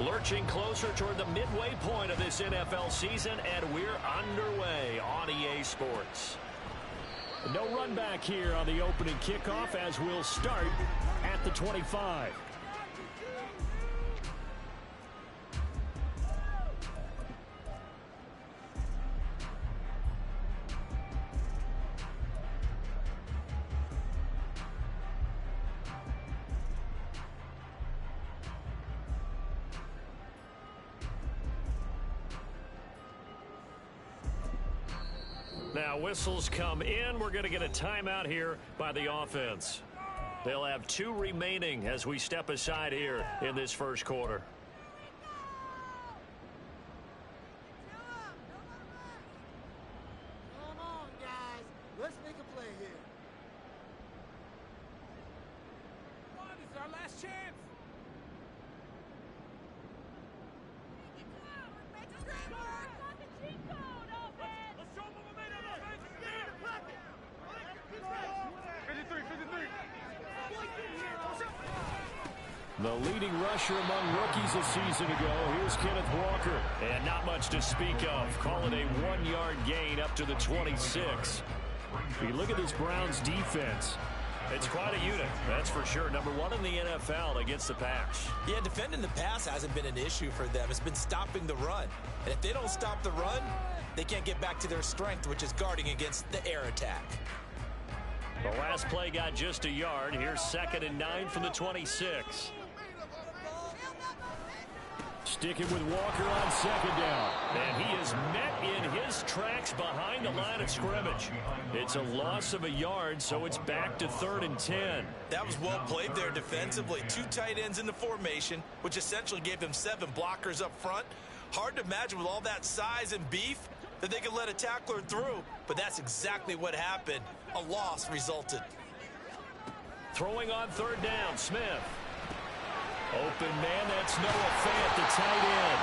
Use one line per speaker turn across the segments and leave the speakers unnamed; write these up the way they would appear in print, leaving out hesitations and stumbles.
Lurching closer toward the midway point of this NFL season, and we're underway on EA Sports. No run back here on the opening kickoff as we'll start at the 25. Now whistles come in. We're going to get a timeout here by the offense. They'll have 2 remaining as we step aside here in this first quarter.
Come on, guys. Let's make a play here. Come on, this is our last chance.
The leading rusher among rookies a season ago. Here's Kenneth Walker. And not much to speak of. Call it a 1-yard gain up to the 26. You look at this Browns defense. It's quite a unit, that's for sure. Number 1 in the NFL against the pass.
Yeah, defending the pass hasn't been an issue for them. It's been stopping the run. And if they don't stop the run, they can't get back to their strength, which is guarding against the air attack.
The last play got just a yard. Here's 2nd and 9 from the 26. Sticking with Walker on 2nd down. And he is met in his tracks behind the line of scrimmage. It's a loss of a yard, so it's back to 3rd and 10.
That was well played there defensively. 2 tight ends in the formation, which essentially gave them 7 blockers up front. Hard to imagine with all that size and beef that they could let a tackler through, but that's exactly what happened. A loss resulted.
Throwing on 3rd down, Smith. Open man, that's Noah Fant, the tight end.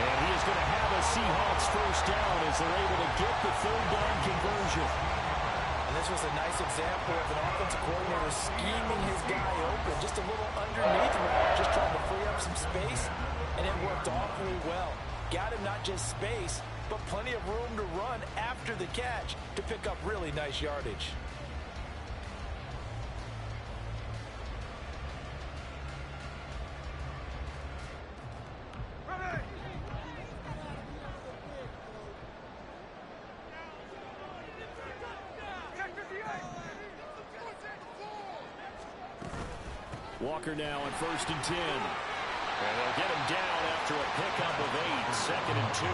And he is going to have a Seahawks first down as they're able to get the 3rd down conversion.
And this was a nice example of an offensive coordinator scheming his guy open. Just a little underneath route, just trying to free up some space. And it worked awfully well. Got him not just space, but plenty of room to run after the catch to pick up really nice yardage.
Walker now on 1st and 10. And they'll get him down after a pickup of 8, 2nd and 2.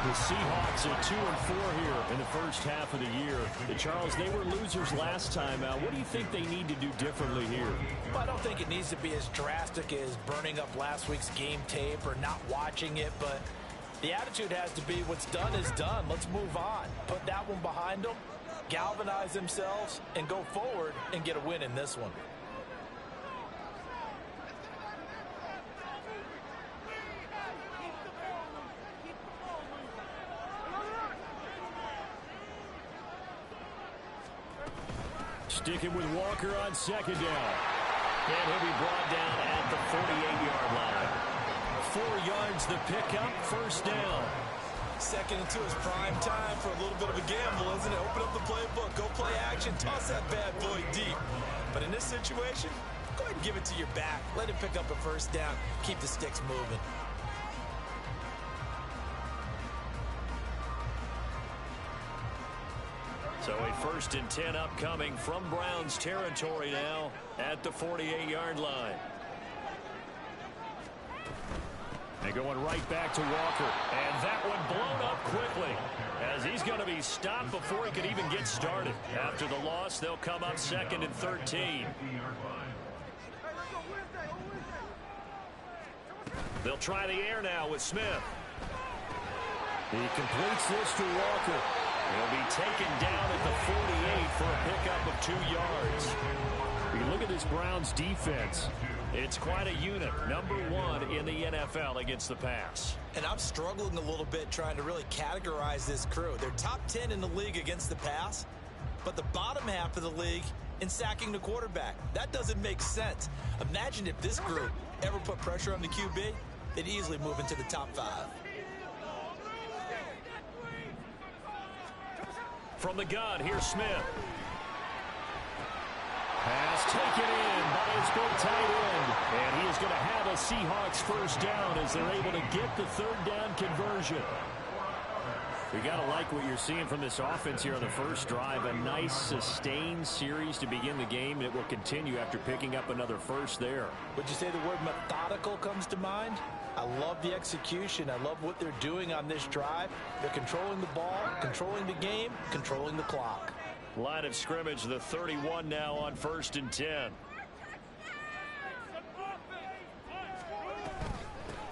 The Seahawks are 2 and 4 here in the first half of the year. Charles, they were losers last time out. What do you think they need to do differently here?
Well, I don't think it needs to be as drastic as burning up last week's game tape or not watching it, but the attitude has to be what's done is done. Let's move on. Put that one behind them, galvanize themselves, and go forward and get a win in this one.
Sticking with Walker on 2nd down. And he'll be brought down at the 48-yard line. 4 yards the pickup, 1st down.
2nd and 2 is prime time for a little bit of a gamble, isn't it? Open up the playbook, go play action, toss that bad boy deep. But in this situation, go ahead and give it to your back. Let him pick up a 1st down. Keep the sticks moving.
So a 1st and 10 upcoming from Browns territory now at the 48-yard line. They're going right back to Walker. And that one blown up quickly as he's going to be stopped before he could even get started. After the loss, they'll come up 2nd and 13. They'll try the air now with Smith. He completes this to Walker. He'll be taken down at the 48 for a pickup of 2 yards. You look at this Browns defense. It's quite a unit. Number 1 in the NFL against the pass.
And I'm struggling a little bit trying to really categorize this crew. They're top 10 in the league against the pass, but the bottom half of the league in sacking the quarterback. That doesn't make sense. Imagine if this group ever put pressure on the QB, they'd easily move into the top 5.
From the gun, here's Smith. Pass taken in by his big tight end. And he is going to have a Seahawks first down as they're able to get the third down conversion. We got to like what you're seeing from this offense here on the first drive. A nice, sustained series to begin the game, and it will continue after picking up another first there.
Would you say the word methodical comes to mind? I love the execution. I love what they're doing on this drive. They're controlling the ball, controlling the game, controlling the clock.
Line of scrimmage, the 31 now on 1st and 10.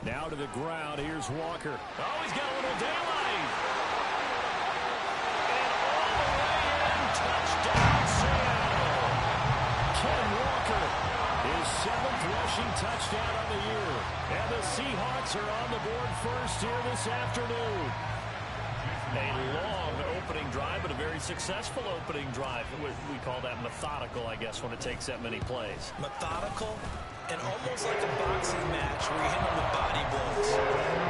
Now to the ground. Here's Walker. Oh, he's got a little daylight. And all the way in. Touchdown, Seattle. Ken Walker, his 7th rushing touchdown of the year. And the Seahawks are on the board first here this afternoon. A long opening drive, but a very successful opening drive. We call that methodical, I guess, when it takes that many plays.
Methodical and almost like a boxing match where you hit them with body blows.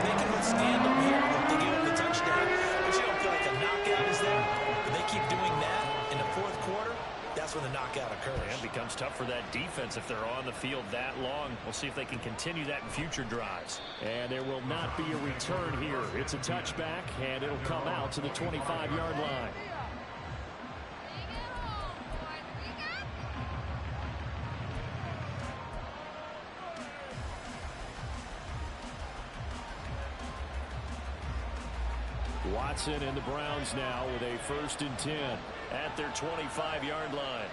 They can withstand them here if they give them the touchdown, but you don't feel like a knockout is there. When they keep doing that in the 4th quarter, that's when the knockout occurs.
And it becomes tough for that defense if they're on the field that long. We'll see if they can continue that in future drives. And there will not be a return here. It's a touchback, and it'll come out to the 25-yard line. Watson and the Browns now with a 1st and 10 at their 25-yard line.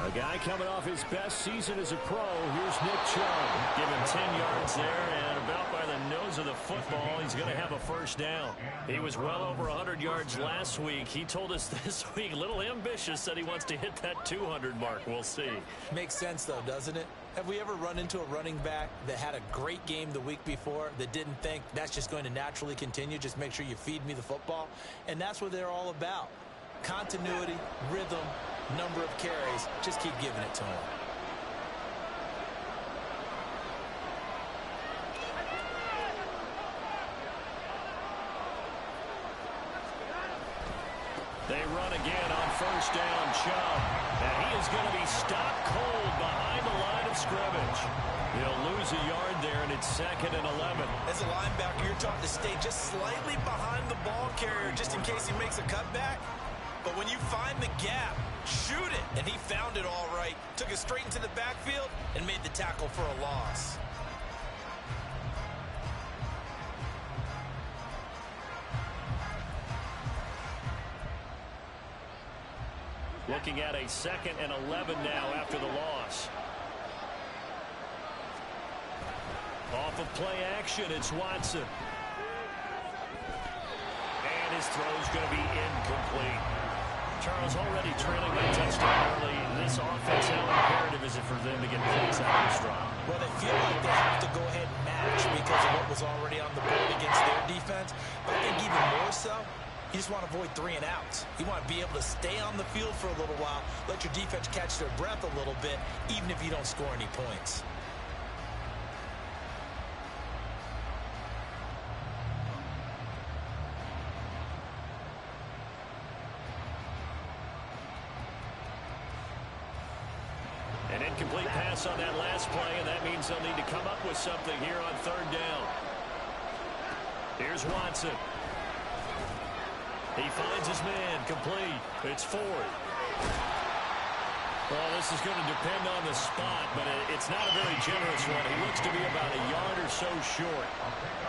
A guy coming off his best season as a pro. Here's Nick Chubb. Give him 10 yards there, and about by the nose of the football, he's going to have a first down. He was well over 100 yards last week. He told us this week, a little ambitious, said he wants to hit that 200 mark. We'll see.
Makes sense, though, doesn't it? Have we ever run into a running back that had a great game the week before that didn't think that's just going to naturally continue? Just make sure you feed me the football. And that's what they're all about. Continuity, rhythm, number of carries. Just keep giving it to him.
They run again on first down, Chubb. And he is going to be stopped cold behind the line of scrimmage. He'll lose a yard there, and it's 2nd and 11.
As a linebacker, you're taught to stay just slightly behind the ball carrier just in case he makes a cutback. But when you find the gap, shoot it. And he found it all right. Took it straight into the backfield and made the tackle for a loss.
Looking at a 2nd and 11 now after the loss. Off of play action, it's Watson. And his throw's going to be incomplete. Charles, already trailing that touchdown early. This offense, how imperative is it for them to get points out of this drive?
Well, they feel like they have to go ahead and match because of what was already on the board against their defense. But I think even more so, you just want to avoid 3 and outs. You want to be able to stay on the field for a little while, let your defense catch their breath a little bit, even if you don't score any points.
An incomplete pass on that last play, and that means they'll need to come up with something here on 3rd down. Here's Watson. He finds his man, complete. It's 4th. Well, this is going to depend on the spot, but it's not a very generous one. He looks to be about a yard or so short.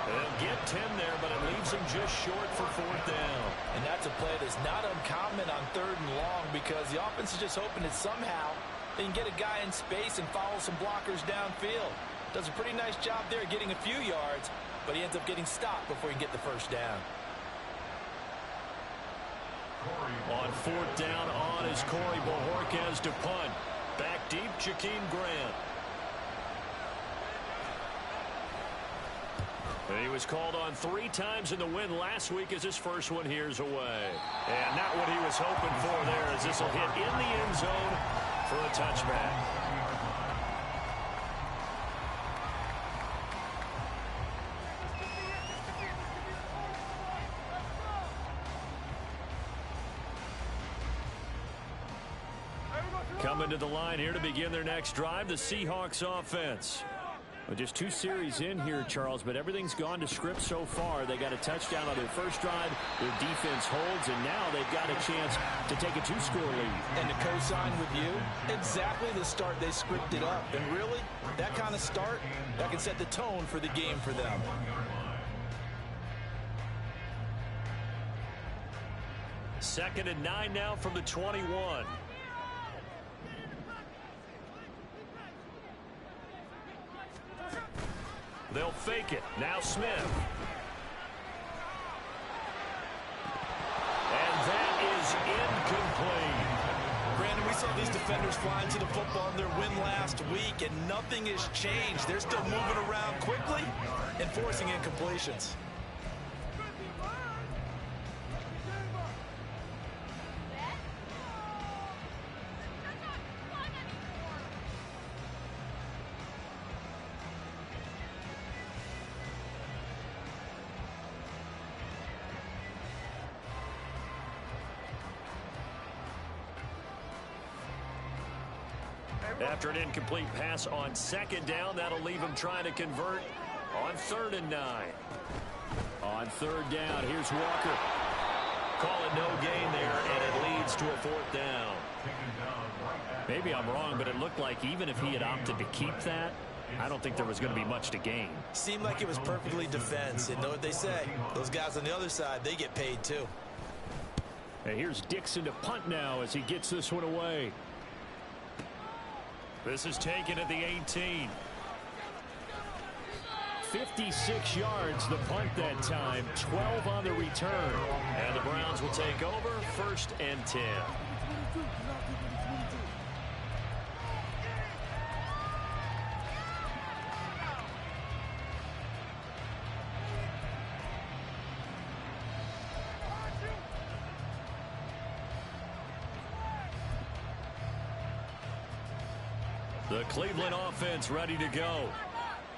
They'll get 10 there, but it leaves him just short for 4th down.
And that's a play that's not uncommon on 3rd and long because the offense is just hoping that somehow they can get a guy in space and follow some blockers downfield. Does a pretty nice job there getting a few yards, but he ends up getting stopped before he can get the first down.
On fourth down on is Corey Bojorquez to punt. Back deep, Jakeem Grant. He was called on 3 times in the win last week as his first one here's away. And not what he was hoping for there as this will hit in the end zone for a touchback. Coming to the line here to begin their next drive, the Seahawks offense. Well, just 2 series in here, Charles, but everything's gone to script so far. They got a touchdown on their first drive. Their defense holds, and now they've got a chance to take a 2-score lead.
And to co-sign with you, exactly the start they scripted up. And really, that kind of start, that can set the tone for the game for them.
Second and 9 now from the 21. They'll fake it. Now Smith. And that is incomplete.
Brandon, we saw these defenders flying to the football in their win last week, and nothing has changed. They're still moving around quickly and forcing incompletions.
After an incomplete pass on second down, that'll leave him trying to convert on 3rd and 9. On 3rd down, here's Walker. Call it no gain there, and it leads to a 4th down. Maybe I'm wrong, but it looked like even if he had opted to keep that, I don't think there was going to be much to gain.
Seemed like it was perfectly defense. And know what they say? Those guys on the other side, they get paid too.
And here's Dixon to punt now as he gets this one away. This is taken at the 18. 56 yards the punt that time, 12 on the return. And the Browns will take over 1st and 10. The Cleveland offense ready to go.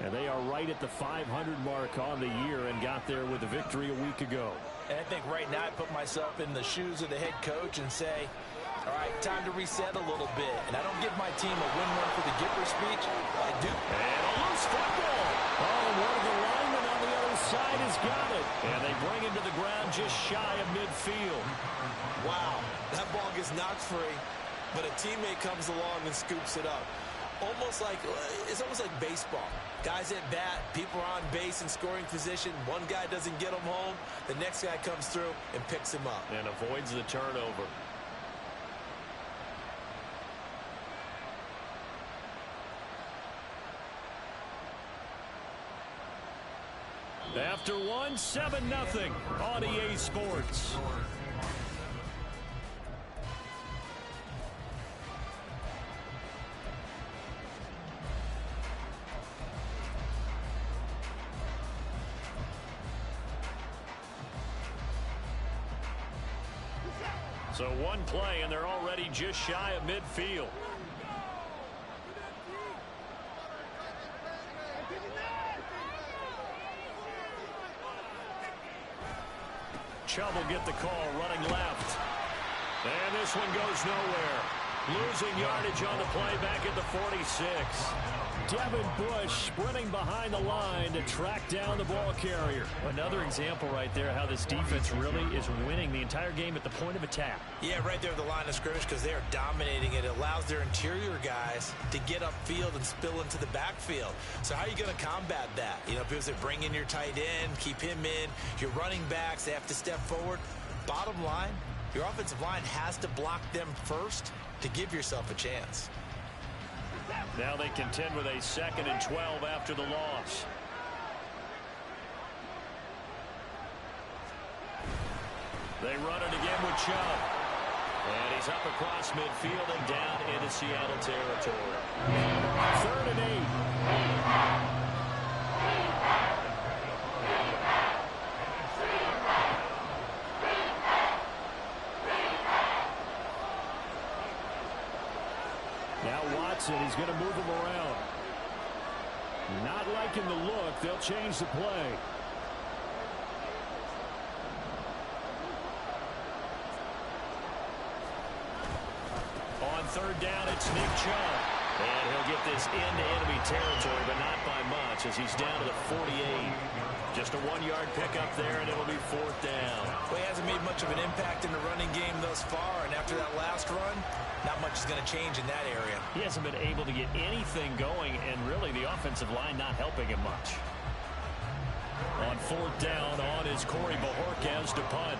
And they are right at the 500 mark on the year and got there with a victory a week ago.
And I think right now I put myself in the shoes of the head coach and say, all right, time to reset a little bit. And I don't give my team a win one for the Gipper speech. I do.
And a loose football. Oh, one of the linemen on the other side has got it. And they bring him to the ground just shy of midfield.
Wow, that ball gets knocked free, but a teammate comes along and scoops it up. It's almost like baseball. Guys at bat, people are on base in scoring position. One guy doesn't get him home. The next guy comes through and picks him up.
And avoids the turnover. After one, 7-0 on EA Sports. So one play, and they're already just shy of midfield. Chubb will get the call, running left. And this one goes nowhere. Losing yardage on the play back at the 46. Devin Bush sprinting behind the line to track down the ball carrier. Another example right there how this defense really is winning the entire game at the point of attack.
Yeah, right there at the line of scrimmage because they are dominating it. It allows their interior guys to get upfield and spill into the backfield. So how are you going to combat that? You know, because they bring in your tight end, keep him in. Your running backs, they have to step forward. Bottom line, your offensive line has to block them first to give yourself a chance.
Now they contend with a 2nd and 12 after the loss. They run it again with Chubb. And he's up across midfield and down into Seattle territory. 3rd and 8. Now Watson, he's going to move him around. Not liking the look. They'll change the play. On 3rd down, it's Nick Chubb. And he'll get this into enemy territory, but not by much as he's down to the 48. Just a 1-yard pickup there, and it'll be 4th down.
Well, he hasn't made much of an impact in the running game thus far, and after that last run, not much is going to change in that area.
He hasn't been able to get anything going, and really the offensive line not helping him much. On 4th down, on is Corey Bajorquez to punt.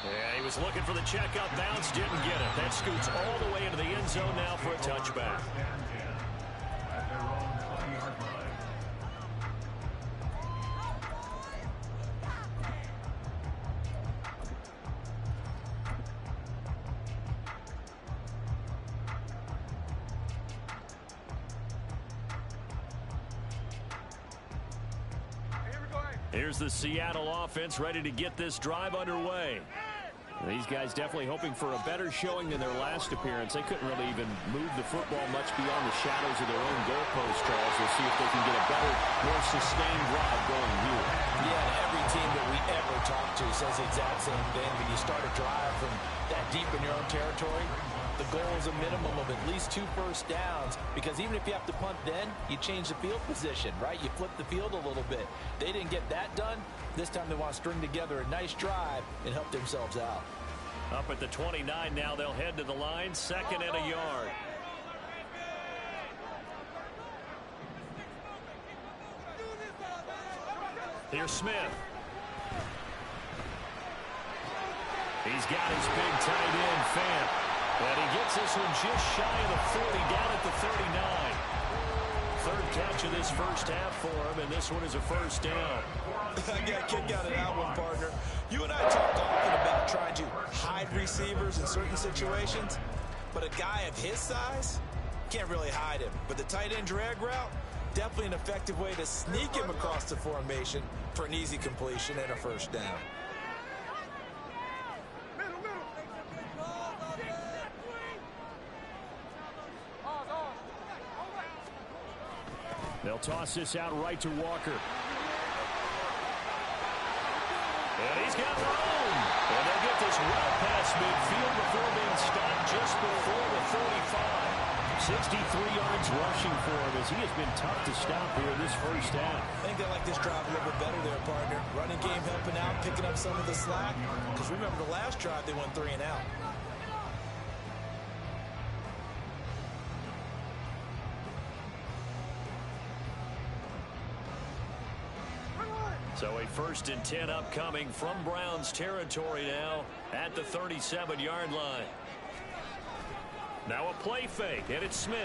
Yeah, he was looking for the checkup bounce, didn't get it. That scoots all the way into the end zone now for a touchback. Here's the Seattle offense ready to get this drive underway. These guys definitely hoping for a better showing than their last appearance. They couldn't really even move the football much beyond the shadows of their own goalpost, Charles. We'll see if they can get a better, more sustained drive going here.
Yeah, and every team that we ever talk to says the exact same thing. When you start a drive from that deep in your own territory, the goal is a minimum of at least 2 first downs, because even if you have to punt then, you change the field position, right? You flip the field a little bit. They didn't get that done. This time they want to string together a nice drive and help themselves out.
Up at the 29 now, they'll head to the line, 2nd and a yard. Here's Smith. He's got his big tight end, Fant. And he gets this one just shy of the 40, down at the 39. 3rd catch of this first half for him, and this one is a 1st down.
I got a kick out of that one, partner. You and I talk often about trying to hide receivers in certain situations, but a guy of his size can't really hide him. But the tight end drag route, definitely an effective way to sneak him across the formation for an easy completion and a 1st down.
They'll toss this out right to Walker. And he's got room. And they'll get this well past midfield before being stopped just before the 45. 63 yards rushing for him as he has been tough to stop here this first half.
I think they like this drive a little bit better there, partner. Running game helping out, picking up some of the slack. Because remember the last drive, they went 3 and out.
So a 1st and 10 upcoming from Browns territory now at the 37-yard line. Now a play fake, and it's Smith.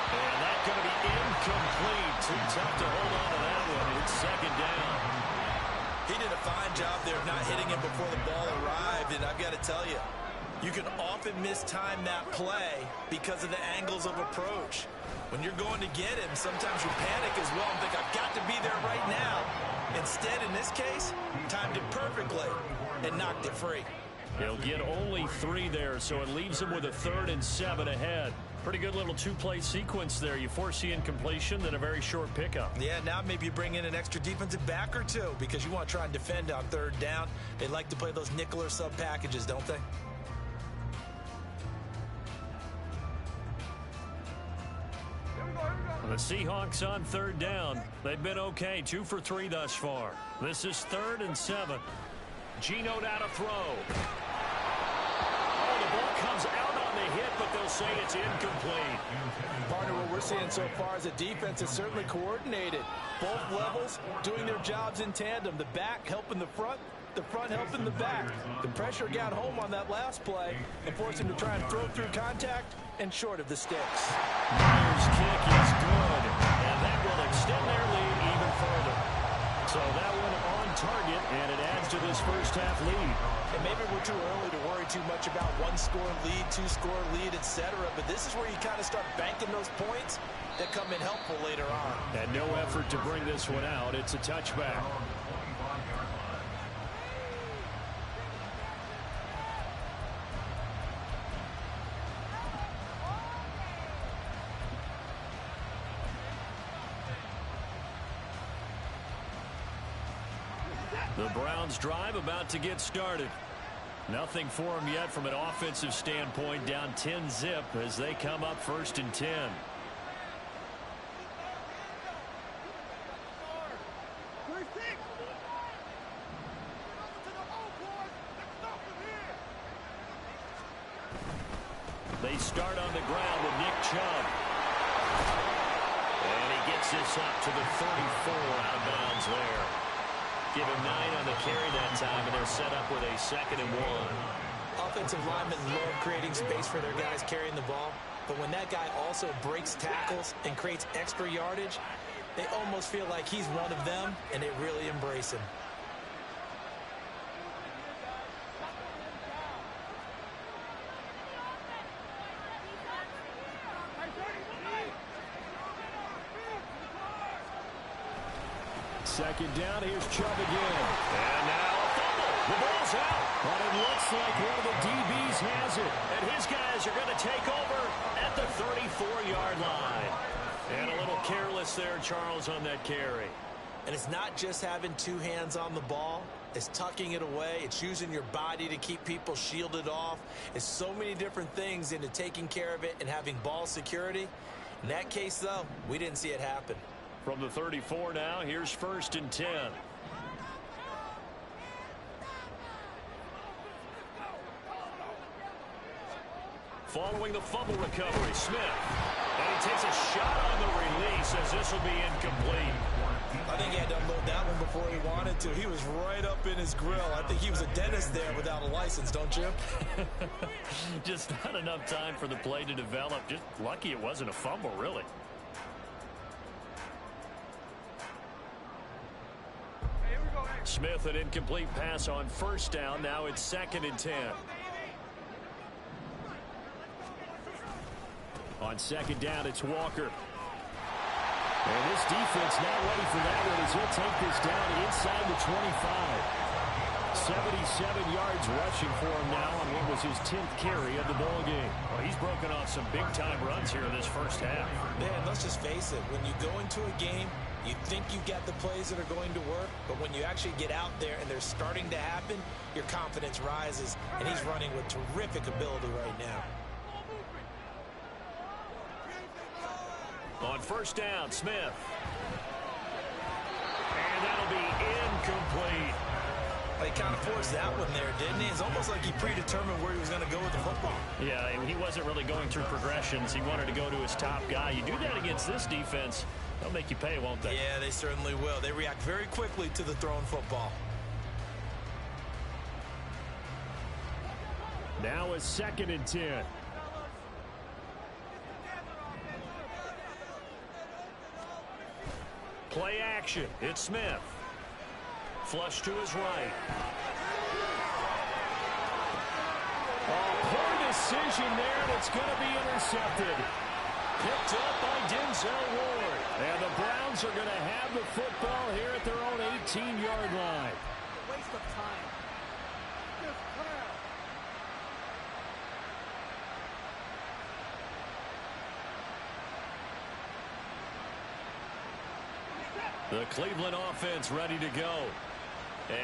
And that's going to be incomplete. Too tough to hold on to that one. It's 2nd down.
He did a fine job there of not hitting him before the ball arrived, and I've got to tell you, you can often mistime that play because of the angles of approach. When you're going to get him, sometimes you panic as well and think, I've got to be there right now. Instead, in this case, timed it perfectly and knocked it free.
He'll get only 3 there, so it leaves him with a 3rd and 7 ahead. Pretty good little 2-play sequence there. You force the incompletion, then a very short pickup.
Yeah, now maybe you bring in an extra defensive back or 2 because you want to try and defend on 3rd down. They like to play those nickel or sub packages, don't they?
The Seahawks on 3rd down. They've been okay, 2 for 3 thus far. This is 3rd and 7. Geno now to throw. Oh, the ball comes out on the hit, but they'll say it's incomplete.
Partner, what we're seeing so far is a defense is certainly coordinated. Both levels doing their jobs in tandem. The back helping the front helping the back. The pressure got home on that last play and forced him to try and throw through contact and short of the sticks.
Myers' kick is good, and that will extend their lead even further. So that one on target, and it adds to this first half lead.
And maybe we're too early to worry too much about one-score lead, two-score lead, etc. But this is where you kind of start banking those points that come in helpful later on.
And no effort to bring this one out. It's a touchback. The Browns drive about to get started. Nothing for them yet from an offensive standpoint, down 10-zip as they come up 1st and 10. They start on the ground with Nick Chubb. And he gets this up to the 34 out of bounds there. Give him 9 on the carry that time, and they're set up with a 2nd and 1.
Offensive linemen love creating space for their guys carrying the ball, but when that guy also breaks tackles and creates extra yardage, they almost feel like he's one of them, and they really embrace him.
Second down, here's Chubb again. And now a fumble. The ball's out. But it looks like one of the DBs has it. And his guys are going to take over at the 34-yard line. And a little careless there, Charles, on that carry.
And it's not just having two hands on the ball. It's tucking it away. It's using your body to keep people shielded off. It's so many different things into taking care of it and having ball security. In that case, though, we didn't see it happen.
From the 34 now, here's 1st and 10. Following the fumble recovery, Smith. And he takes a shot on the release as this will be incomplete.
I think he had to unload that one before he wanted to. He was right up in his grill. I think he was a dentist there without a license, don't you?
Just not enough time for the play to develop. Just lucky it wasn't a fumble, really. Smith, an incomplete pass on 1st down. Now it's 2nd and 10. On 2nd down, it's Walker. And this defense not ready for that one as he'll take this down inside the 25. 77 yards rushing for him now on what was his 10th carry of the ball game. Well, he's broken off some big-time runs here in this first half.
Man, let's just face it. When you go into a game, you think you've got the plays that are going to work, but when you actually get out there and they're starting to happen, your confidence rises, and he's running with terrific ability right now.
On 1st down, Smith. And that'll be incomplete.
He kind of forced that one there, didn't he? It's almost like he predetermined where he was going to go with the football.
Yeah, he wasn't really going through progressions. He wanted to go to his top guy. You do that against this defense, they'll make you pay, won't they?
Yeah, they certainly will. They react very quickly to the thrown football.
Now it's 2nd and 10. Play action. It's Smith. Flush to his right. Oh, poor decision there, and it's going to be intercepted. Picked up by Denzel Ward. And the Browns are going to have the football here at their own 18-yard line.
Waste of time. Just crap.
The Cleveland offense ready to go.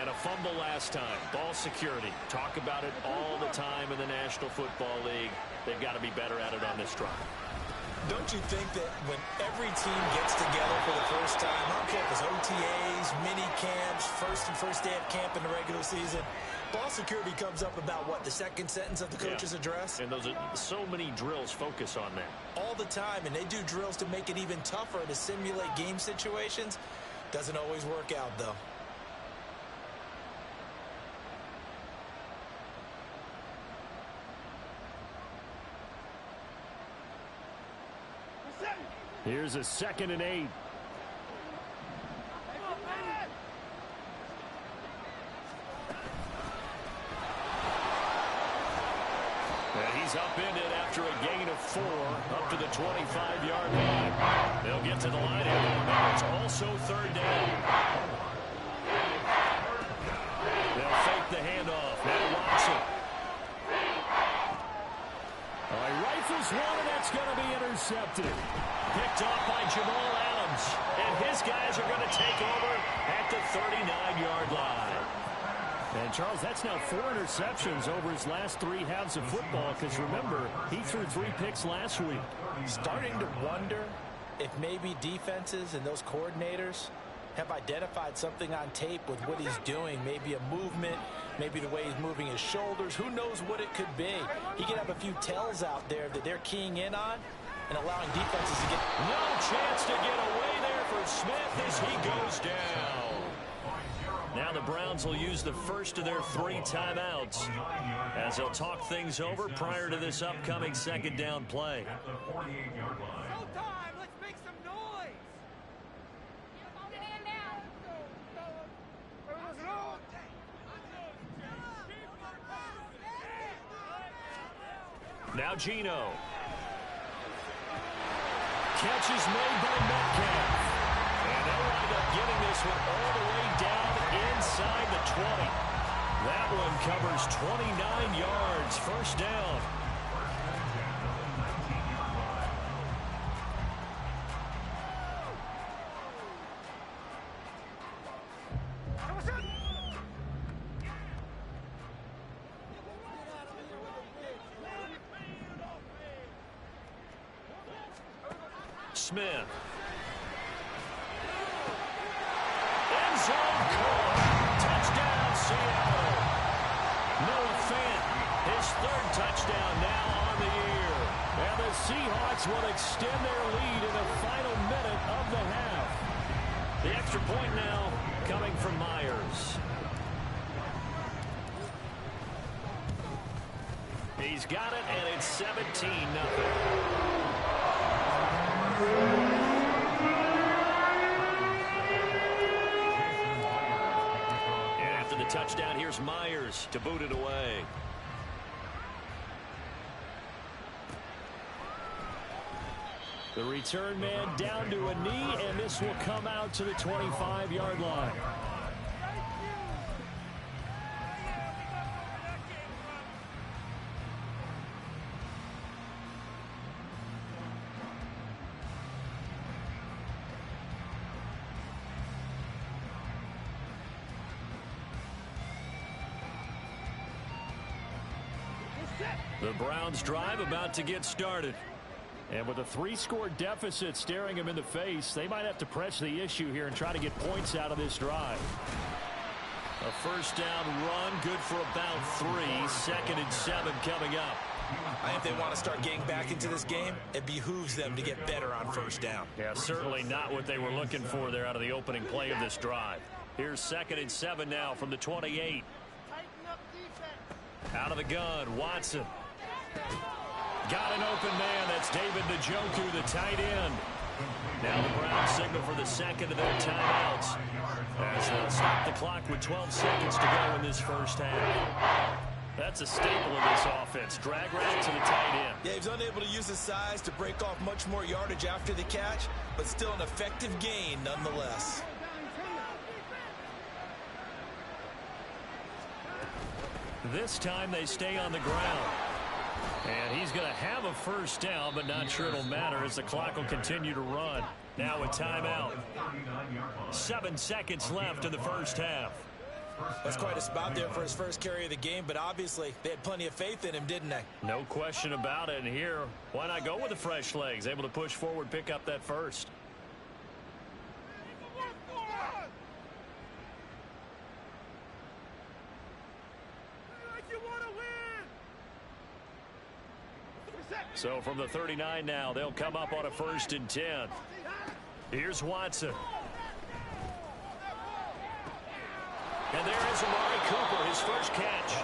And a fumble last time. Ball security. Talk about it all the time in the National Football League. They've got to be better at it on this drive.
Don't you think that when every team gets together for the first time, I don't care if it's OTAs, mini camps, first day of camp in the regular season, ball security comes up about what, the second sentence of the coach's address?
And those are so many drills focus on that.
All the time, and they do drills to make it even tougher to simulate game situations. Doesn't always work out, though.
Here's a 2nd and 8. And he's upended after a gain of 4 up to the 25-yard line. They'll get to the line here. Now it's also 3rd down. They'll fake the handoff. Now Watson. He rifles one, and that's going to be intercepted. Picked off by Jamal Adams. And his guys are going to take over at the 39-yard line. And, Charles, that's now 4 interceptions over his last 3 halves of football, because, remember, he threw 3 picks last week.
Starting to wonder if maybe defenses and those coordinators have identified something on tape with what he's doing. Maybe a movement, maybe the way he's moving his shoulders. Who knows what it could be? He could have a few tells out there that they're keying in on and allowing defenses to get...
No chance to get away there for Smith as he goes down. Now the Browns will use the first of their 3 timeouts as they'll talk things over prior to this upcoming 2nd down play.
Showtime! Let's make some noise!
Now Geno. Catch is made by Metcalf. And they'll wind up getting this one all the way down inside the 20. That one covers 29 yards. 1st down. Smith. End zone caught. Touchdown, Seattle. Noah Fant, his 3rd touchdown now on the year. And the Seahawks will extend their lead in the final minute of the half. The extra point now coming from Myers. He's got it, and it's 17-0. And after the touchdown, here's Myers to boot it away. The return man down to a knee, and this will come out to the 25-yard line. The Browns drive about to get started. And with a 3-score deficit staring them in the face, they might have to press the issue here and try to get points out of this drive. A 1st down run, good for about 3. 2nd and 7 coming up.
I think if they want to start getting back into this game, it behooves them to get better on 1st down.
Yeah, certainly not what they were looking for there out of the opening play of this drive. Here's 2nd and 7 now from the 28. Out of the gun, Watson. Got an open man. That's David Njoku, the tight end. Now the Browns signal for the 2nd of their timeouts as they'll stop the clock with 12 seconds to go in this 1st half. That's a staple of this offense. Drag route to the tight end.
Yeah, he's unable to use his size to break off much more yardage after the catch, but still an effective gain nonetheless.
This time they stay on the ground. And he's going to have a 1st down, but not sure it'll matter as the clock will continue to run. Now a timeout. 7 seconds left in the 1st half.
That's quite a spot there for his first carry of the game, but obviously they had plenty of faith in him, didn't they?
No question about it. And here, why not go with the fresh legs? Able to push forward, pick up that first. So from the 39 now, they'll come up on a 1st and 10. Here's Watson. And there is Amari Cooper, his first catch.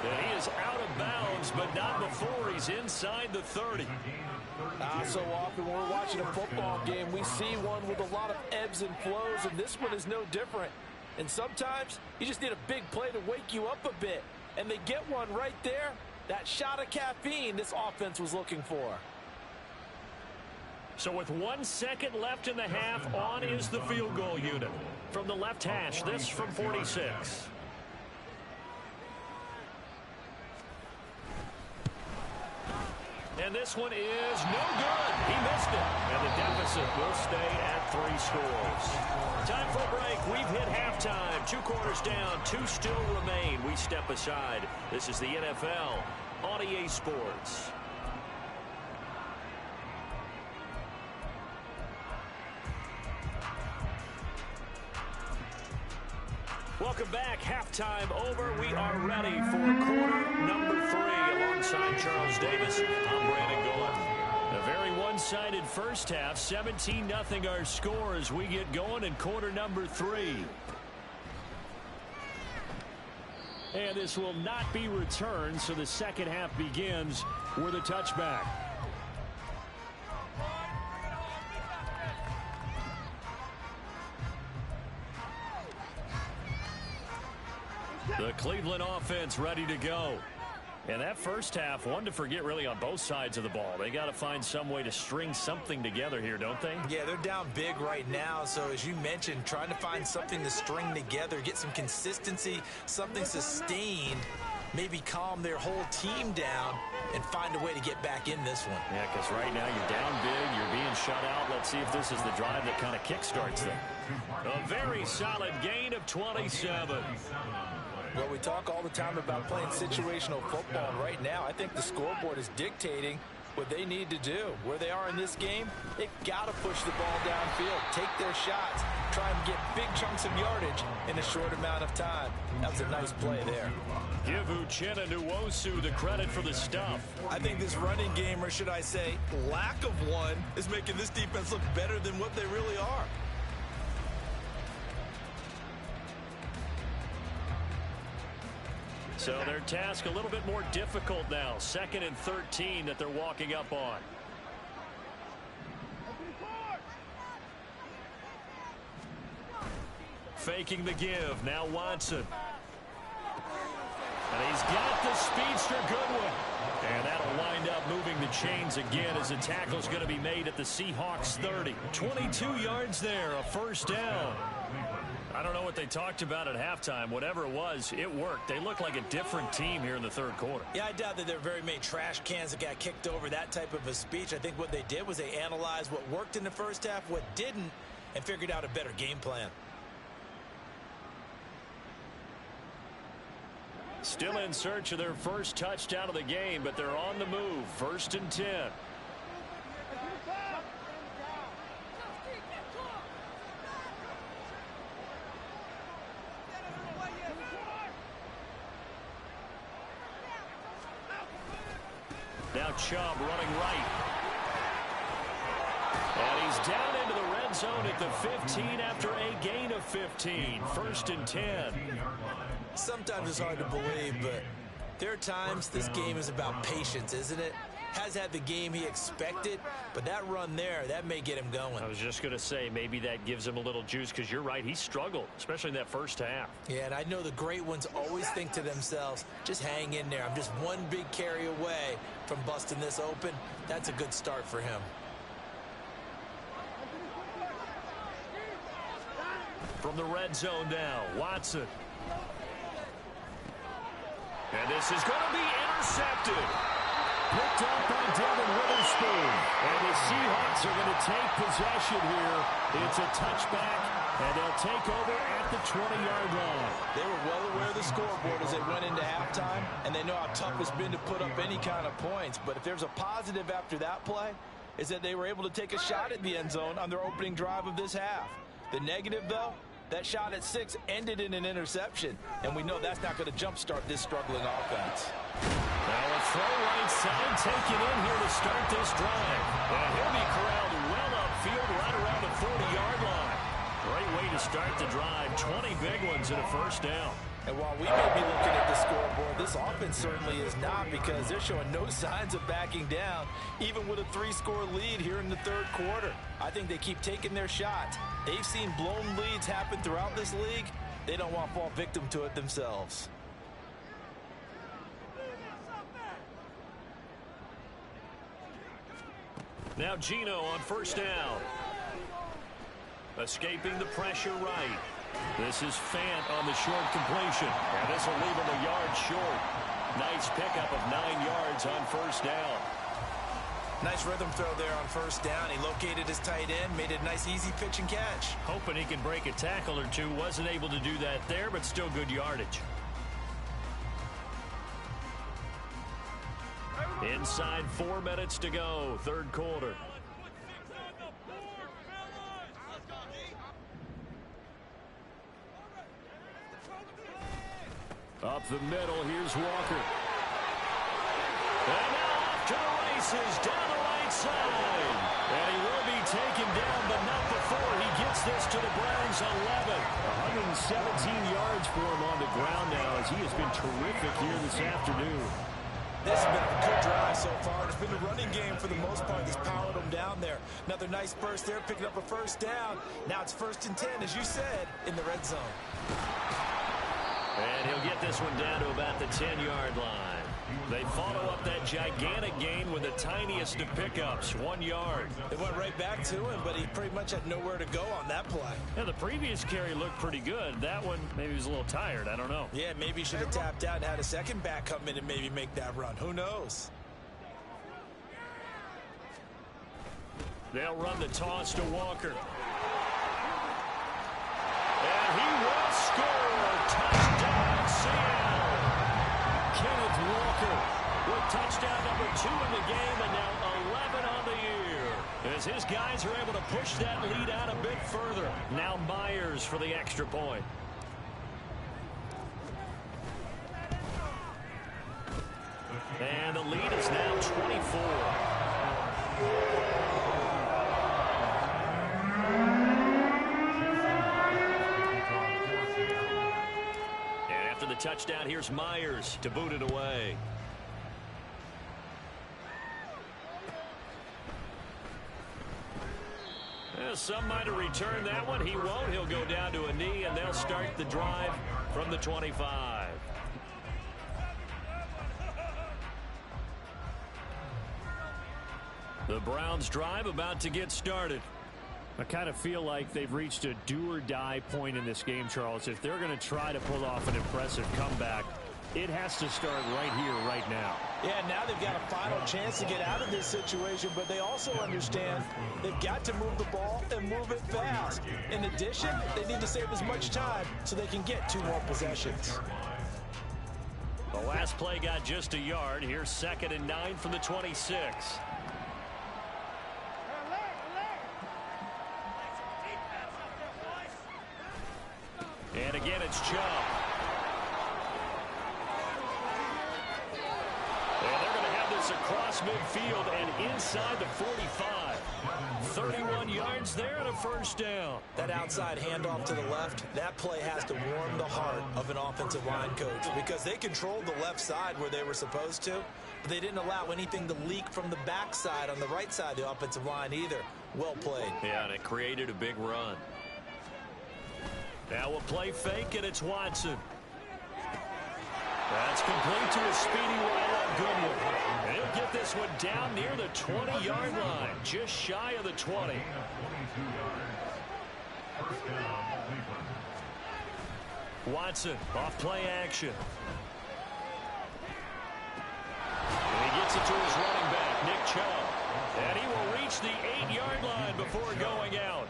And he is out of bounds, but not before he's inside the 30.
So often when we're watching a football game, we see one with a lot of ebbs and flows, and this one is no different. And sometimes you just need a big play to wake you up a bit. And they get one right there. That shot of caffeine this offense was looking for.
So with 1 second left in the half, on is the field goal unit. From the left hash, this from 46. And this one is no good. He missed it. And the deficit will stay at 3 scores. Time for a break. We've hit halftime. 2 quarters down. 2 still remain. We step aside. This is the NFL on EA Sports. Welcome back. Halftime over. We are ready for quarter number 3. Alongside Charles Davis, I'm Brandon Gould. A very one-sided first half. 17-0 our score as we get going in quarter number 3. And this will not be returned, so the second half begins with a touchback. The Cleveland offense ready to go. And that first half, one to forget really on both sides of the ball. They got to find some way to string something together here, don't they?
Yeah, they're down big right now. So as you mentioned, trying to find something to string together, get some consistency, something sustained, maybe calm their whole team down and find a way to get back in this one.
Yeah, because right now you're down big, you're being shut out. Let's see if this is the drive that kind of kickstarts them. A very solid gain of 27.
Well, we talk all the time about playing situational football, and right now I think the scoreboard is dictating what they need to do. Where they are in this game, they've got to push the ball downfield, take their shots, try and get big chunks of yardage in a short amount of time. That was a nice play there.
Give Uchenna Nwosu the credit for the stuff.
I think this running game, or should I say lack of one, is making this defense look better than what they really are.
So their task a little bit more difficult now. 2nd and 13 that they're walking up on. Faking the give. Now Watson. And he's got the speedster Goodwin. And that'll wind up moving the chains again as the tackle's going to be made at the Seahawks 30. 22 yards there, a first down. I don't know what they talked about at halftime. Whatever it was, it worked. They look like a different team here in the third quarter.
Yeah, I doubt that there are very many trash cans that got kicked over, that type of a speech. I think what they did was they analyzed what worked in the first half, what didn't, and figured out a better game plan.
Still in search of their first touchdown of the game, but they're on the move. 1st and 10. Now Chubb running right. And he's down into the red zone at the 15 after a gain of 15. 1st and 10.
Sometimes it's hard to believe, but there are times this game is about patience, isn't it? Has had the game he expected, but that run there, that may get him going.
I was just going to say, maybe that gives him a little juice, because you're right, he struggled, especially in that first half.
Yeah, and I know the great ones always think to themselves, just hang in there. I'm just one big carry away from busting this open. That's a good start for him.
From the red zone now, Watson. And this is going to be intercepted. Picked up by Devin Witherspoon. And the Seahawks are going to take possession here. It's a touchback, and they'll take over at the 20-yard line.
They were well
scoreboard as they went into halftime, and they know how tough it's been to put up any kind of points. But if there's a positive after that play, is that they were able to take a shot at the end zone on their opening drive of this half. The negative, though, that shot at 6 ended in an interception, and we know that's not going to jumpstart this struggling offense.
Now a throw right side taken in here to start this drive. And he'll be corralled well upfield right around the 40-yard line. Great way to start the drive. 20 big ones and a first down.
And while we may be looking at the scoreboard, this offense certainly is not, because they're showing no signs of backing down, even with a 3-score lead here in the third quarter. I think they keep taking their shots. They've seen blown leads happen throughout this league. They don't want to fall victim to it themselves.
Now Gino on first down. Escaping the pressure right. This is Fant on the short completion. And this will leave him a yard short. Nice pickup of 9 yards on first down.
Nice rhythm throw there on first down. He located his tight end, made it a nice easy pitch and catch.
Hoping he can break a tackle or two. Wasn't able to do that there, but still good yardage. Inside 4 minutes to go, third quarter. Up the middle, here's Walker. And now off to the races, down the right side. And he will be taken down, but not before he gets this to the Browns' 11. 117 yards for him on the ground now, as he has been terrific here this afternoon.
This has been a good drive so far. It's been the running game for the most part that's powered them down there. Another nice burst there, picking up a first down. Now it's 1st and 10, as you said, in the red zone.
And he'll get this one down to about the 10-yard line. They follow up that gigantic gain with the tiniest of pickups, 1 yard.
They went right back to him, but he pretty much had nowhere to go on that play.
Yeah, the previous carry looked pretty good. That one, maybe he was a little tired. I don't know.
Yeah, maybe he should have tapped out and had a second back come in and maybe make that run. Who knows?
They'll run the toss to Walker. And he will score. Touchdown, Seattle. Kenneth Walker with touchdown number 2 in the game, and now 11 on the year. As his guys are able to push that lead out a bit further. Now Myers for the extra point. And the lead is now 24. The touchdown, here's Myers to boot it away. Some might have returned that one. He won't. He'll go down to a knee, and they'll start the drive from the 25. The Browns drive about to get started. I kind of feel like they've reached a do-or-die point in this game, Charles. If they're going to try to pull off an impressive comeback, it has to start right here, right now.
Yeah, now they've got a final chance to get out of this situation, but they also understand they've got to move the ball and move it fast. In addition, they need to save as much time so they can get 2 more possessions.
The last play got just a yard. Here's 2nd and 9 from the 26. And again, it's Chubb. And they're going to have this across midfield and inside the 45. 31 yards there and a first down.
That outside handoff to the left, that play has to warm the heart of an offensive line coach, because they controlled the left side where they were supposed to, but they didn't allow anything to leak from the backside on the right side of the offensive line either. Well played.
Yeah, and it created a big run. Now we'll play fake, and it's Watson. That's complete to a speedy Rylon Goodwin. And he'll get this one down near the 20-yard line, just shy of the 20. Watson, off play action. And he gets it to his running back, Nick Chubb. And he will reach the 8-yard line before going out.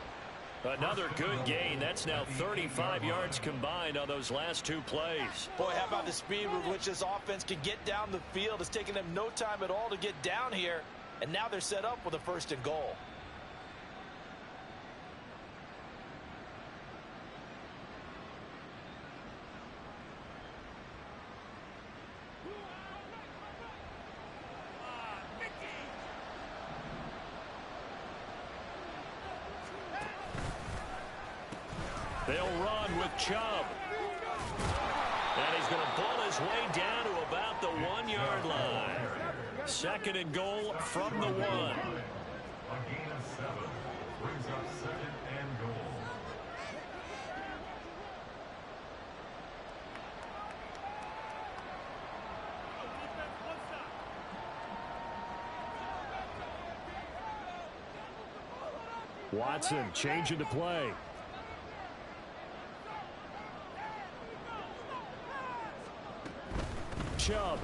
Another good gain. That's now 35 yards combined on those last two plays.
Boy, how about the speed with which this offense can get down the field? It's taken them no time at all to get down here, and now they're set up with a 1st and goal.
They'll run with Chubb. And he's going to pull his way down to about the 1-yard line. 2nd and goal from the 1.
A gain of 7 brings up 2nd and goal.
Watson changing to play. Chubb.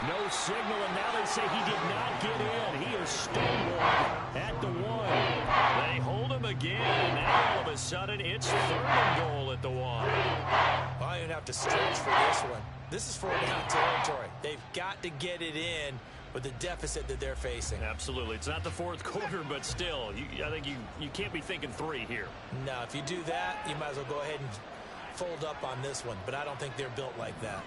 No signal, and now they say he did not get in. He is stonewalled at the 1. They hold him again, and now all of a sudden it's 3rd and goal at the 1.
I don't have to stretch for this one. This is 4-down territory. They've got to get it in with the deficit that they're facing.
Absolutely. It's not the 4th quarter, but still, I think you can't be thinking 3 here.
No, if you do that, you might as well go ahead and fold up on this one, but I don't think they're built like that.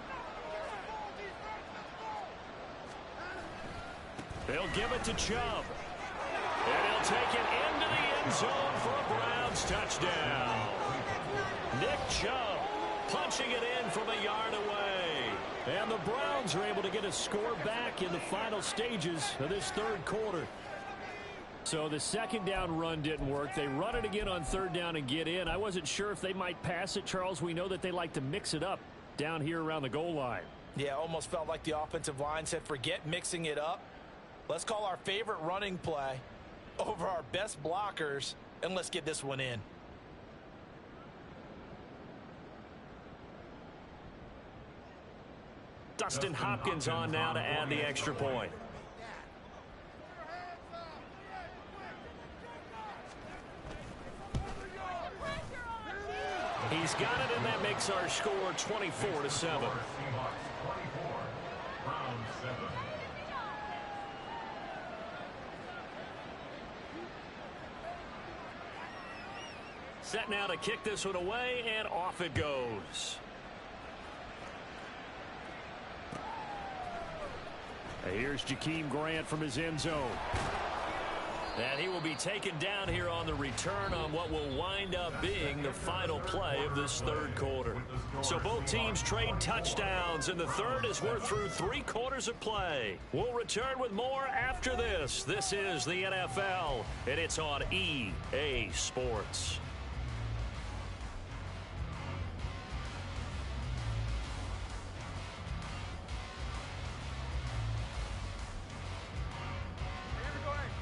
They'll give it to Chubb. And he'll take it into the end zone for a Browns touchdown. Nick Chubb punching it in from a yard away. And the Browns are able to get a score back in the final stages of this 3rd quarter. So the 2nd down run didn't work. They run it again on 3rd down and get in. I wasn't sure if they might pass it, Charles. We know that they like to mix it up down here around the goal line.
Yeah, almost felt like the offensive line said, forget mixing it up. Let's call our favorite running play over our best blockers, and let's get this one in.
Dustin Hopkins on now to add the extra point. He's got it, and that makes our score 24-7. Set now to kick this one away, and off it goes. Here's Jakeem Grant from his end zone. And he will be taken down here on the return on what will wind up being the final play of this 3rd quarter. So both teams trade touchdowns, and the 3rd as we're through 3 quarters of play. We'll return with more after this. This is the NFL, and it's on EA Sports.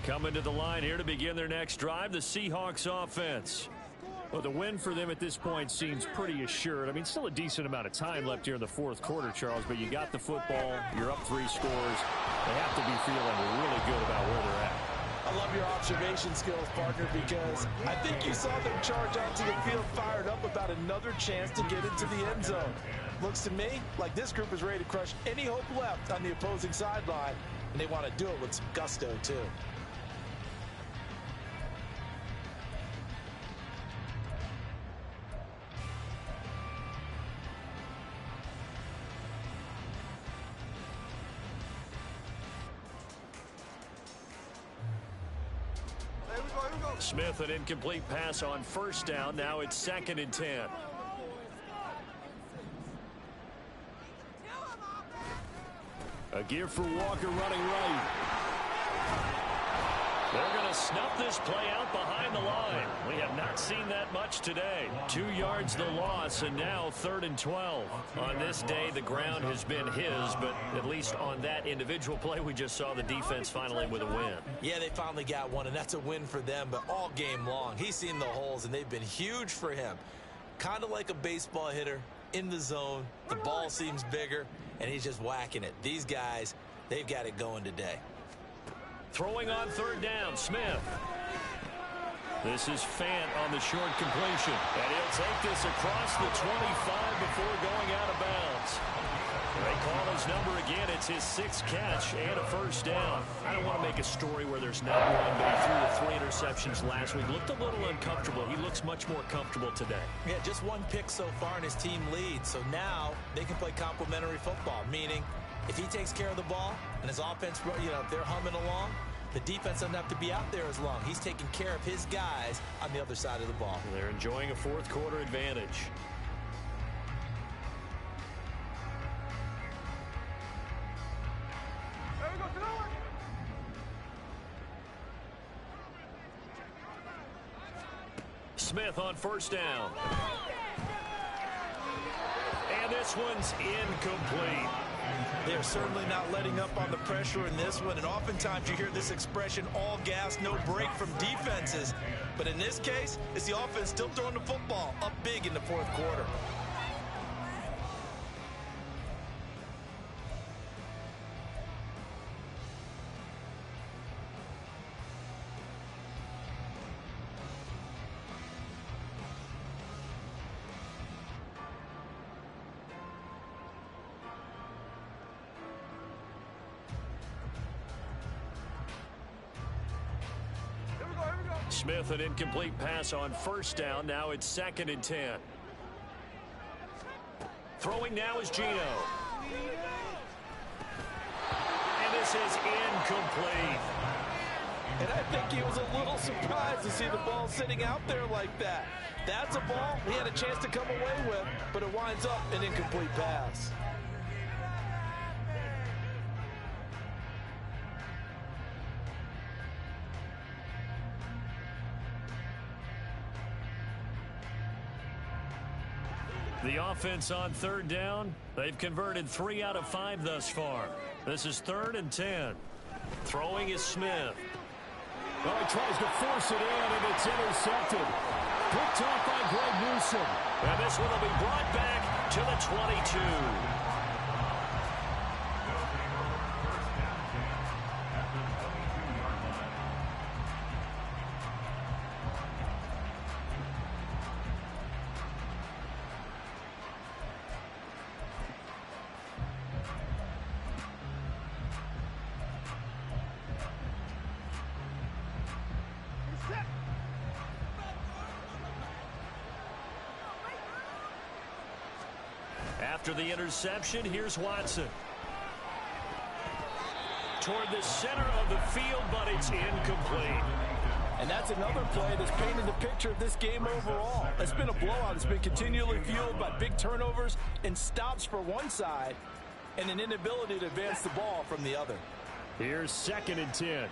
Coming to the line here to begin their next drive, the Seahawks offense. Well, the win for them at this point seems pretty assured. I mean, still a decent amount of time left here in the 4th quarter, Charles, but you got the football, you're up 3 scores. They have to be feeling really good about where they're at.
I love your observation skills, partner, because I think you saw them charge onto the field fired up about another chance to get into the end zone. Looks to me like this group is ready to crush any hope left on the opposing sideline, and they want to do it with some gusto, too.
Smith, an incomplete pass on 1st down. Now it's 2nd and 10. A give for Walker running right. They're going to snuff this play out behind the line. We have not seen that much today. 2 yards the loss, and now 3rd and 12. On this day, the ground has been his, but at least on that individual play, we just saw the defense finally with a win.
Yeah, they finally got one, and that's a win for them, but all game long, he's seen the holes, and they've been huge for him. Kind of like a baseball hitter in the zone. The ball seems bigger, and he's just whacking it. These guys, they've got it going today.
Throwing on 3rd down, Smith. This is Fant on the short completion. And he'll take this across the 25 before going out of bounds. They call his number again. It's his 6th catch and a first down. I don't want to make a story where there's not one, but he threw the 3 interceptions last week. Looked a little uncomfortable. He looks much more comfortable today.
Yeah, just 1 pick so far and his team leads. So now they can play complementary football, meaning if he takes care of the ball and his offense, if they're humming along, the defense doesn't have to be out there as long. He's taking care of his guys on the other side of the ball.
They're enjoying a 4th quarter advantage. Smith on first down. And this one's incomplete.
They're certainly not letting up on the pressure in this one, and oftentimes you hear this expression, all gas, no break from defenses. But in this case, it's the offense still throwing the football up big in the 4th quarter.
Smith, an incomplete pass on first down. Now it's 2nd and 10. Throwing now is Gino. And this is incomplete.
And I think he was a little surprised to see the ball sitting out there like that. That's a ball he had a chance to come away with, but it winds up an incomplete pass.
The offense on 3rd down. They've converted 3 out of 5 thus far. This is 3rd and 10. Throwing is Smith.
Well, he tries to force it in, and it's intercepted. Picked off by Greg Newsom.
And this one will be brought back to the 22. After the interception, here's Watson. Toward the center of the field, but it's incomplete.
And that's another play that's painted the picture of this game overall. It's been a blowout. It's been continually fueled by big turnovers and stops for one side and an inability to advance the ball from the other.
Here's 2nd and 10.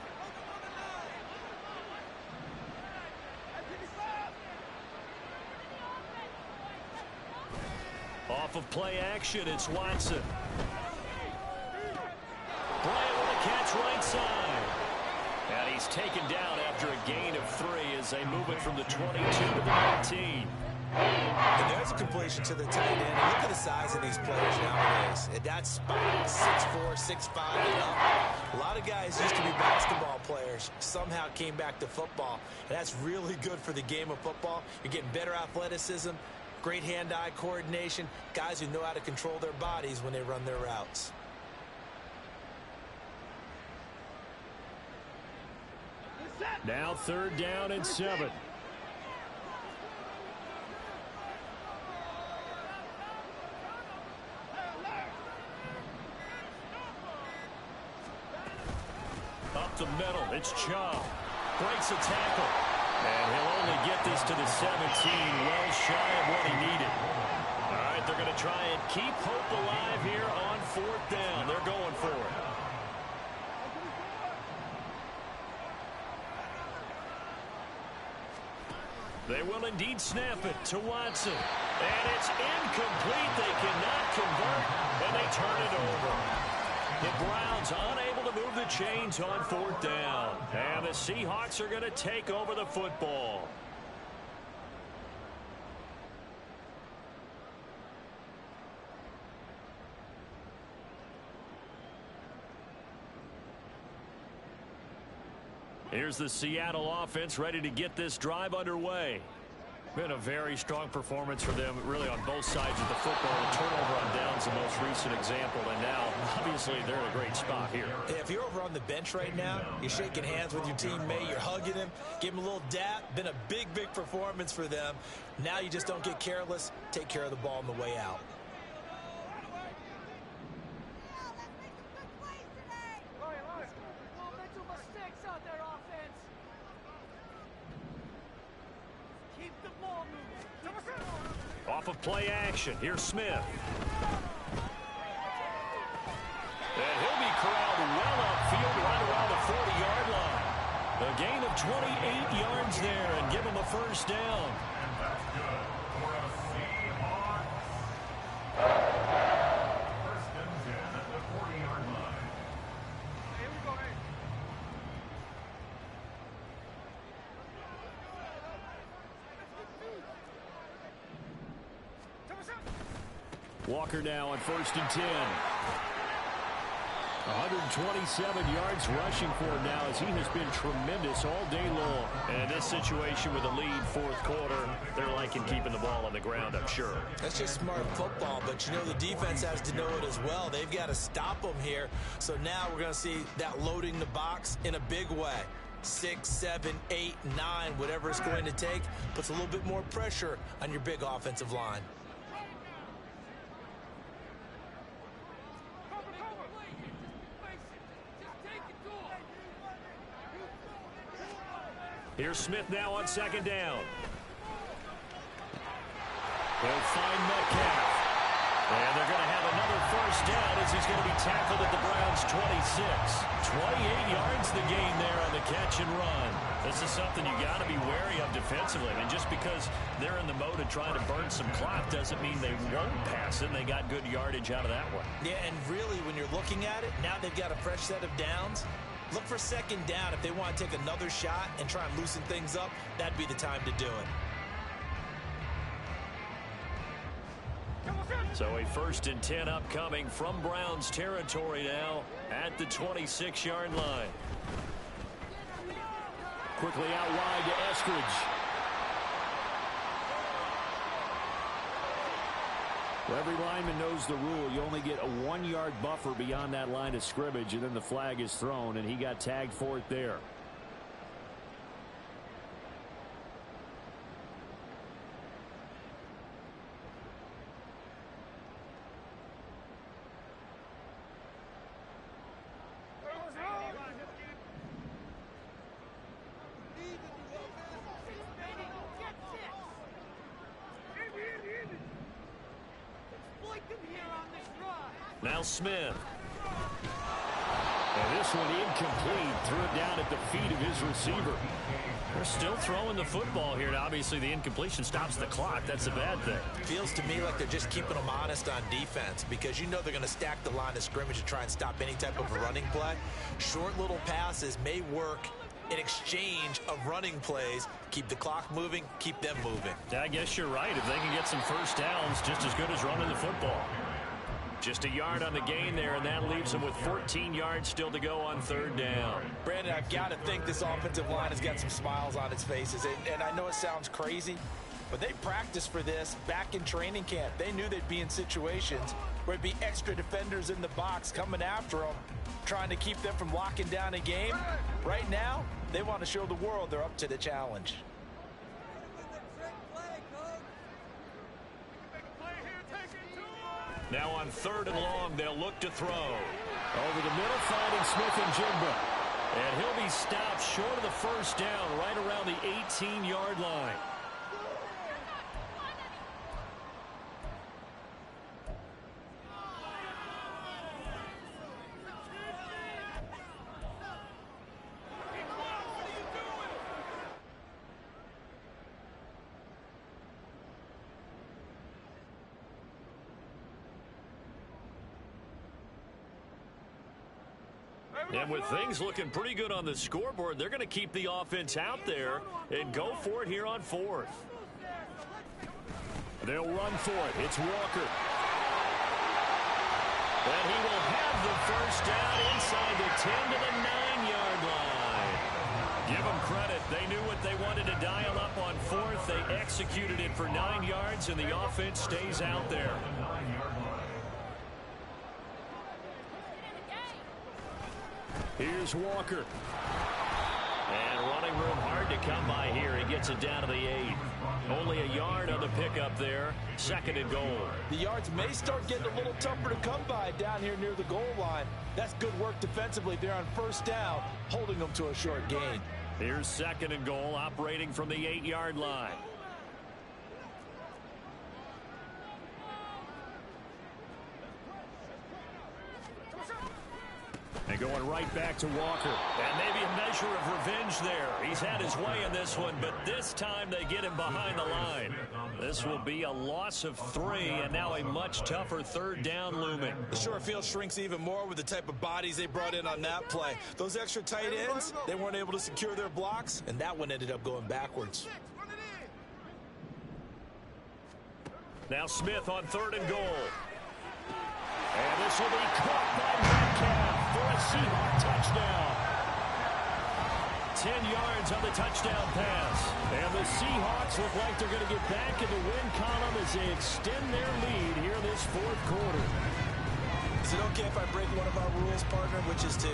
Off of play action, it's Watson. Bryant with a catch right side. And he's taken down after a gain of 3 as they move it from the 22 to the 19.
And there's a completion to the tight end. And look at the size of these players nowadays. At that spot, 6'4", 6'5", and up. A lot of guys used to be basketball players, somehow came back to football. And that's really good for the game of football. You're getting better athleticism, great hand-eye coordination, guys who know how to control their bodies when they run their routes.
Now 3rd down and 7. Up the middle, it's Chubb. Breaks a tackle. And he'll only get this to the 17, well shy of what he needed. All right, they're going to try and keep hope alive here on 4th down. They're going for it. They will indeed snap it to Watson. And it's incomplete. They cannot convert, and they turn it over. The Browns unable to move the chains on 4th down. And the Seahawks are going to take over the football. Here's the Seattle offense ready to get this drive underway. Been a very strong performance for them, really, on both sides of the football. The turnover on downs, the most recent example, and now, obviously, they're in a great spot here.
Hey, if you're over on the bench right now, you're shaking hands with your teammate, you're hugging him, give him a little dap. Been a big, big performance for them. Now you just don't get careless. Take care of the ball on the way out.
Off of play action, here's Smith. And he'll be corralled well upfield right around the 40-yard line. A gain of 28 yards there and give him a first down.
And that's good for a Seahawks. First and 10 at the 40-yard line.
Here we go, hey.
Walker now on 1st and 10. 127 yards rushing for him now as he has been tremendous all day long.
And this situation with a lead fourth quarter, they're liking keeping the ball on the ground, I'm sure.
That's just smart football, but you know the defense has to know it as well. They've got to stop them here. So now we're going to see that loading the box in a big way. 6, 7, 8, 9, whatever it's going to take, puts a little bit more pressure on your big offensive line.
Here's Smith now on 2nd down. He'll find Metcalf. And they're going to have another first down as he's going to be tackled at the Browns' 26. 28 yards the gain there on the catch and run. This is something you got to be wary of defensively. I mean, just because they're in the mode of trying to burn some clock doesn't mean they won't pass it. They got good yardage out of that one.
Yeah, and really, when you're looking at it, now they've got a fresh set of downs. Look for 2nd down. If they want to take another shot and try and loosen things up, that'd be the time to do it.
So a 1st and 10 upcoming from Browns territory now at the 26-yard line.
Quickly out wide to Eskridge. Well, every lineman knows the rule. You only get a 1-yard buffer beyond that line of scrimmage, and then the flag is thrown, and he got tagged for it there.
Now Smith. And this one incomplete. Threw it down at the feet of his receiver. They're still throwing the football here. Now, obviously, the incompletion stops the clock. That's a bad thing.
Feels to me like they're just keeping them honest on defense because you know they're going to stack the line of scrimmage to try and stop any type of a running play. Short little passes may work in exchange of running plays. Keep the clock moving, keep them moving.
Yeah, I guess you're right. If they can get some first downs, just as good as running the football. Just a yard on the gain there, and that leaves them with 14 yards still to go on 3rd down.
Brandon, I've got to think this offensive line has got some smiles on its faces. And I know it sounds crazy, but they practiced for this back in training camp. They knew they'd be in situations where it'd be extra defenders in the box coming after them, trying to keep them from locking down a game. Right now, they want to show the world they're up to the challenge.
Now on 3rd and long, they'll look to throw.
Over the middle, finding Smith and Jigba.
And he'll be stopped short of the first down right around the 18-yard line. And with things looking pretty good on the scoreboard, they're going to keep the offense out there and go for it here on 4th.
They'll run for it. It's Walker.
And he will have the first down inside the 10 to the 9-yard line. Give them credit. They knew what they wanted to dial up on fourth. They executed it for 9 yards, and the offense stays out there. Here's Walker. And running room hard to come by here. He gets it down to the 8. Only a yard on the pickup there. 2nd and goal.
The yards may start getting a little tougher to come by down here near the goal line. That's good work defensively there on 1st down, holding them to a short gain.
Here's 2nd and goal, operating from the 8-yard line. And going right back to Walker. And maybe a measure of revenge there. He's had his way in this one, but this time they get him behind the line. This will be a loss of 3, and now a much tougher 3rd down looming.
The short field shrinks even more with the type of bodies they brought in on that play. Those extra tight ends, they weren't able to secure their blocks, and that one ended up going backwards.
Now Smith on 3rd and goal. And this will be caught by Metcalf for a Seahawk touchdown. 10 yards on the touchdown pass. And the Seahawks look like they're going to get back in the win column as they extend their lead here in this 4th quarter.
Is it okay if I break one of our rules, partner, which is to...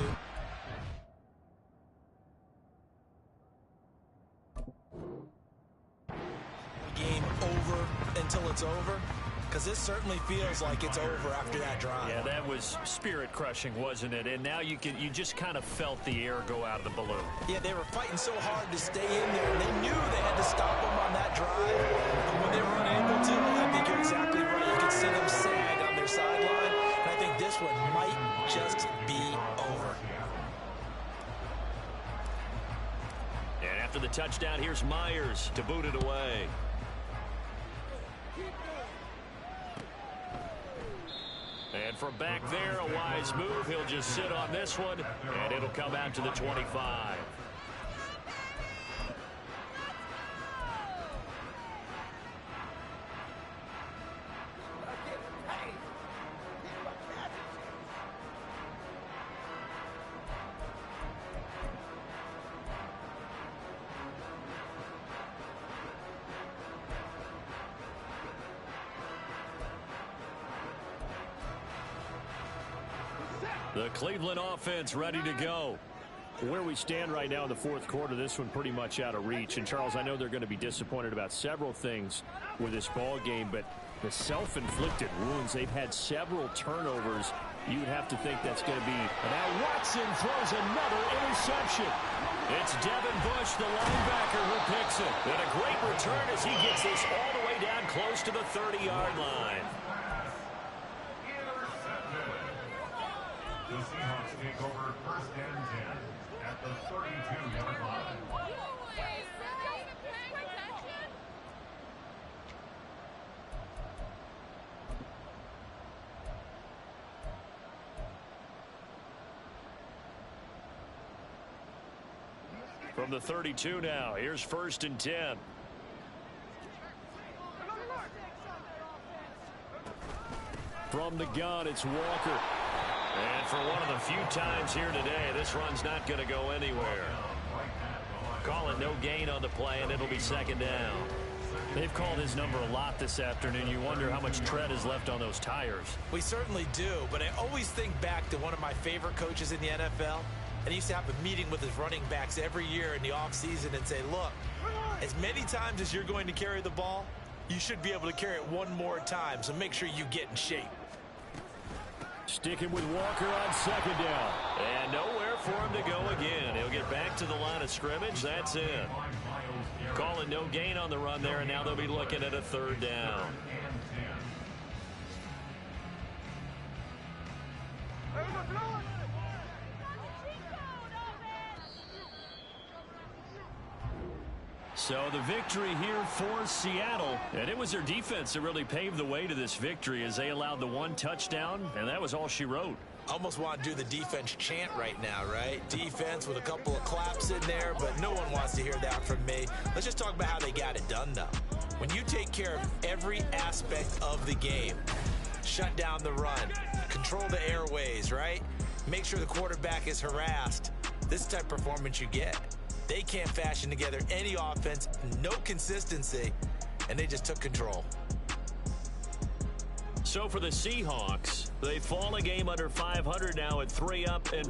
game over until it's over? Because this certainly feels like it's over after that drive.
Yeah, that was spirit-crushing, wasn't it? And now you just kind of felt the air go out of the balloon.
Yeah, they were fighting so hard to stay in there. And they knew they had to stop them on that drive. But when they were unable to, I think you're exactly right. You could see them sag on their sideline. And I think this one might just be over.
And after the touchdown, here's Myers to boot it away. And from back there, a wise move. He'll just sit on this one, and it'll come out to the 25. The Cleveland offense ready to go. Where we stand right now in the 4th quarter, this one pretty much out of reach. And, Charles, I know they're going to be disappointed about several things with this ball game, but the self-inflicted wounds, they've had several turnovers. You would have to think that's going to be. Now Watson throws another interception. It's Devin Bush, the linebacker, who picks it. And a great return as he gets this all the way down close to the 30-yard line.
The Seahawks take over 1st and 10 at the 32-yard line.
From the 32 now, here's 1st and 10. From the gun, it's Walker. And for one of the few times here today, this run's not going to go anywhere. Call it no gain on the play, and it'll be 2nd down. They've called his number a lot this afternoon. You wonder how much tread is left on those tires.
We certainly do, but I always think back to one of my favorite coaches in the NFL. And he used to have a meeting with his running backs every year in the offseason and say, look, as many times as you're going to carry the ball, you should be able to carry it one more time, so make sure you get in shape.
Sticking with Walker on 2nd down. And nowhere for him to go again. He'll get back to the line of scrimmage. That's in. Calling no gain on the run there, and now they'll be looking at a 3rd down. So the victory here for Seattle, and it was their defense that really paved the way to this victory as they allowed the 1 touchdown, and that was all she wrote.
Almost want to do the defense chant right now, right? Defense with a couple of claps in there, but no one wants to hear that from me. Let's just talk about how they got it done, though. When you take care of every aspect of the game, shut down the run, control the airways, right? Make sure the quarterback is harassed. This type of performance you get. They can't fashion together any offense, no consistency, and they just took control.
So for the Seahawks, they fall a game under 500 now at 3-up and